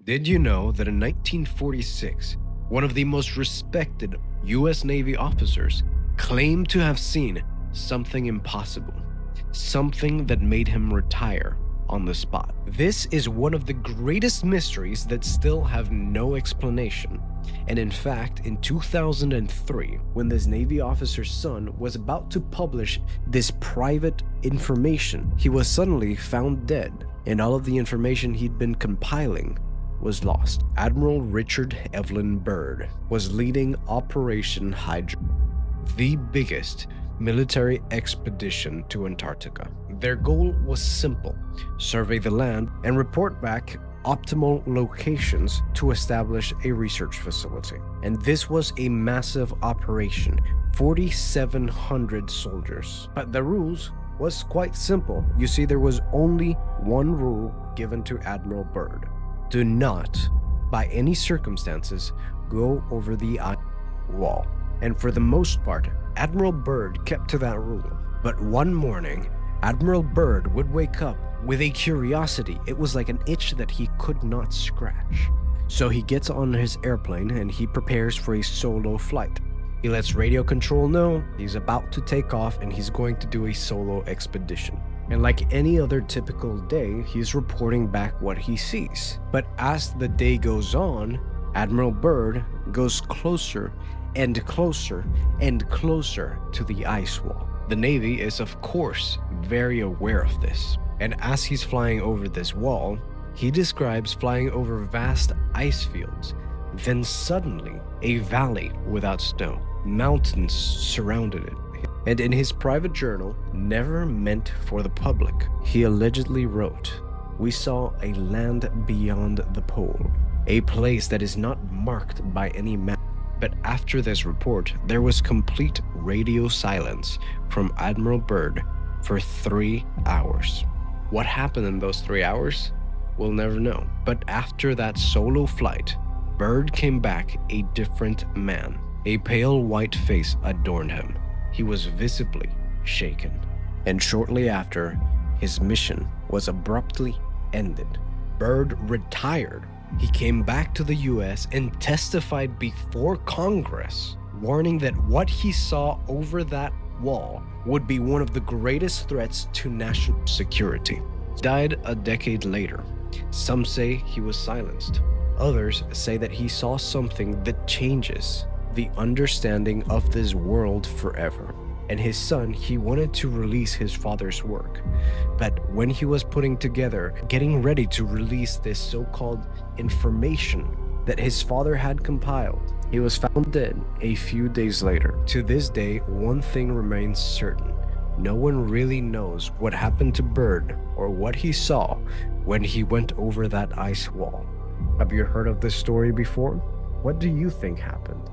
Did you know that in 1946, one of the most respected US Navy officers claimed to have seen something impossible, something that made him retire on the spot? This is one of the greatest mysteries that still have no explanation. And in fact, in 2003, when this Navy officer's son was about to publish this private information, he was suddenly found dead, and all of the information he'd been compiling was lost. Admiral Richard Evelyn Byrd was leading Operation Hydra, the biggest military expedition to Antarctica. Their goal was simple: survey the land and report back optimal locations to establish a research facility. And this was a massive operation, 4,700 soldiers. But the rules was quite simple. You see, there was only one rule given to Admiral Byrd: do not, by any circumstances, go over the ice wall. And for the most part, Admiral Byrd kept to that rule. But one morning, Admiral Byrd would wake up with a curiosity. It was like an itch that he could not scratch. So he gets on his airplane and he prepares for a solo flight. He lets radio control know he's about to take off and he's going to do a solo expedition. And like any other typical day, he's reporting back what he sees. But as the day goes on, Admiral Byrd goes closer and closer and closer to the ice wall. The Navy is, of course, very aware of this. And as he's flying over this wall, he describes flying over vast ice fields. Then suddenly, a valley without snow. Mountains surrounded it. And in his private journal, never meant for the public, he allegedly wrote, "We saw a land beyond the pole, a place that is not marked by any map." But after this report, there was complete radio silence from Admiral Byrd for 3 hours. What happened in those 3 hours? We'll never know. But after that solo flight, Byrd came back a different man. A pale white face adorned him. He was visibly shaken. And shortly after, his mission was abruptly ended. Byrd retired. He came back to the US and testified before Congress, warning that what he saw over that wall would be one of the greatest threats to national security. He died a decade later. Some say he was silenced. Others say that he saw something that changes the understanding of this world forever. And his son, he wanted to release his father's work. But when he was getting ready to release this so-called information that his father had compiled, he was found dead a few days later. To this day, one thing remains certain. No one really knows what happened to Byrd or what he saw when he went over that ice wall. Have you heard of this story before? What do you think happened?